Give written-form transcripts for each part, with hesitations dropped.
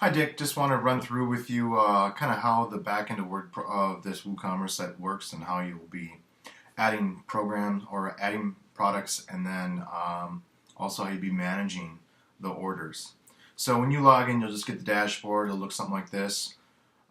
Hi Dick, just want to run through with you kind of how the back end of this WooCommerce site works and how you'll be adding programs or adding products, and then also how you'll be managing the orders. So when you log in, you'll just get the dashboard. It'll look something like this.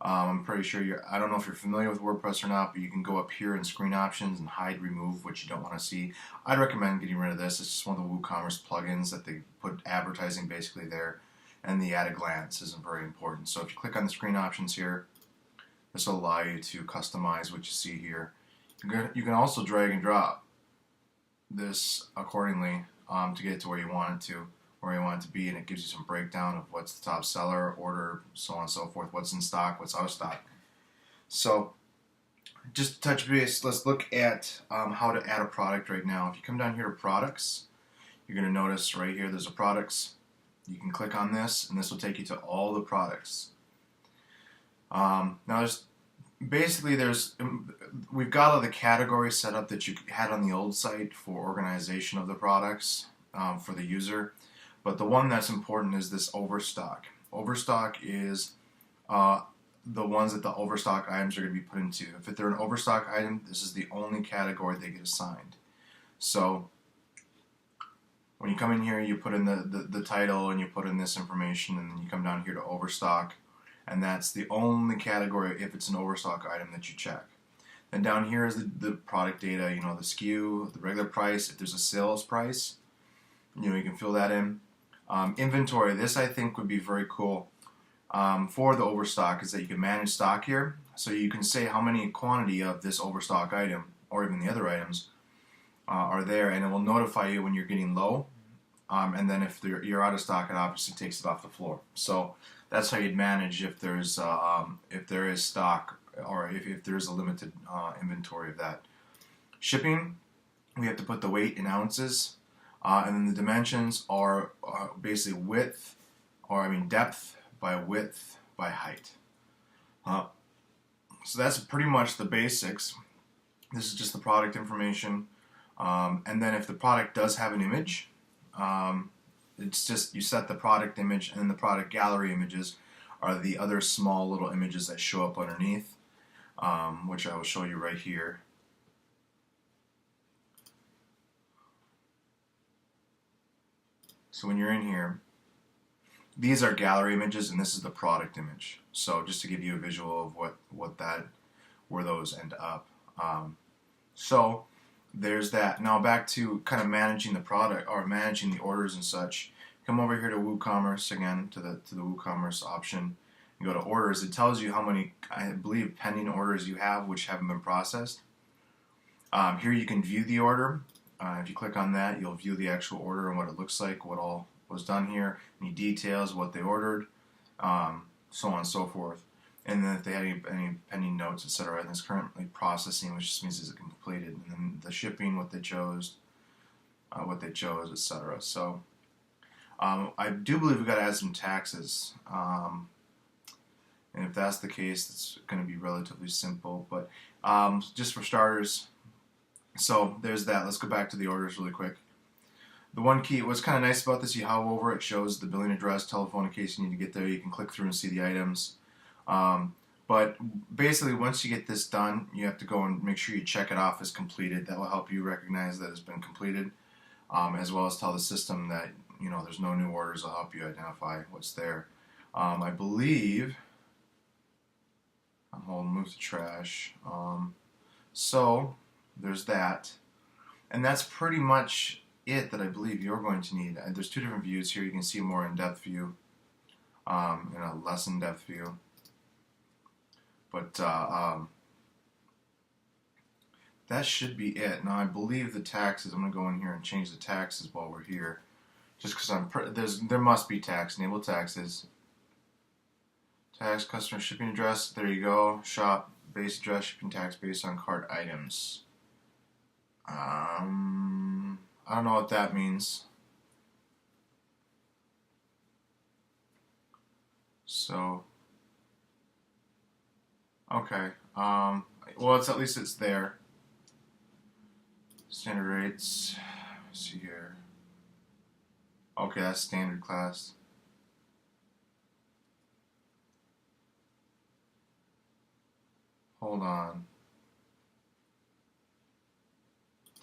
I'm pretty sure I don't know if you're familiar with WordPress or not, but you can go up here in screen options and hide, remove what you don't want to see. I'd recommend getting rid of this. It's just one of the WooCommerce plugins that they put advertising basically there, and the at a glance isn't very important. So if you click on the screen options here, this will allow you to customize what you see here. You can also drag and drop this accordingly to get it to where you want it to be, and it gives you some breakdown of what's the top seller, order, so on and so forth, what's in stock, what's out of stock. So just to touch base, let's look at how to add a product right now. If you come down here to products, you're going to notice right here there's a products. You can click on this, and this will take you to all the products. Now we've got all the categories set up that you had on the old site for organization of the products for the user. But the one that's important is this overstock. Overstock is the ones that the overstock items are going to be put into. If they're an overstock item, this is the only category they get assigned. So when you come in here, you put in the title and you put in this information, and then you come down here to overstock, and that's the only category if it's an overstock item that you check. Then down here is the product data, the SKU, the regular price. If there's a sales price, you can fill that in. Inventory, this I think would be very cool for the overstock, is that you can manage stock here. So you can say how many quantity of this overstock item, or even the other items, are there, and it will notify you when you're getting low. And then if you're out of stock, it obviously takes it off the floor. So that's how you'd manage if there is stock, or if there is a limited inventory of that. Shipping, we have to put the weight in ounces. And then the dimensions are basically depth by width by height. So that's pretty much the basics. This is just the product information. And then if the product does have an image, it's just you set the product image, and then the product gallery images are the other small little images that show up underneath, which I will show you right here. So when you're in here, these are gallery images, and this is the product image. So just to give you a visual of where those end up. So there's that. Now back to kind of managing the product, or managing the orders and such. Come over here to WooCommerce again, to the WooCommerce option. You go to orders. It tells you how many, I believe, pending orders you have which haven't been processed. Here you can view the order. If you click on that, you'll view the actual order and what it looks like, what all was done here, any details, what they ordered, so on and so forth. And then if they had any pending notes, etc. And it's currently processing, which just means it's completed. And then the shipping, what they chose, etc. So I do believe we've got to add some taxes. And if that's the case, it's going to be relatively simple. But just for starters, so there's that. Let's go back to the orders really quick. The one key, what's kind of nice about this, you hover over, it shows the billing address, telephone in case you need to get there. You can click through and see the items. But basically, once you get this done, you have to go and make sure you check it off as completed. That will help you recognize that it's been completed, as well as tell the system that there's no new orders. It'll help you identify what's there. I believe I'm holding move to trash. So there's that, and that's pretty much it that I believe you're going to need. There's two different views here. You can see a more in-depth view and a less in-depth view. But that should be it. Now I believe the taxes. I'm going to go in here and change the taxes while we're here, just because there must be tax. Enable taxes. Tax customer shipping address. There you go. Shop base address shipping tax based on cart items. I don't know what that means. So, okay. Well, at least it's there. Standard rates. Let's see here. Okay, that's standard class. Hold on.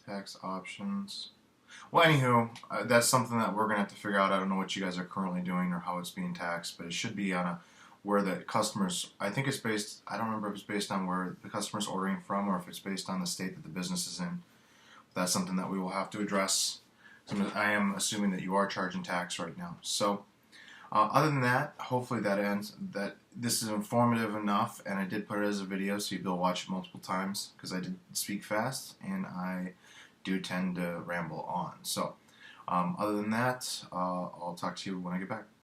Tax options. Well, anywho, that's something that we're gonna have to figure out. I don't know what you guys are currently doing or how it's being taxed, but it should be on a where the customers. I think it's based. I don't remember if it's based on where the customer's ordering from or if it's based on the state that the business is in. That's something that we will have to address. I am assuming that you are charging tax right now. So, other than that, hopefully that ends. That this is informative enough, and I did put it as a video, so you'll be able to watch it multiple times because I did speak fast and I do tend to ramble on. So, other than that, I'll talk to you when I get back.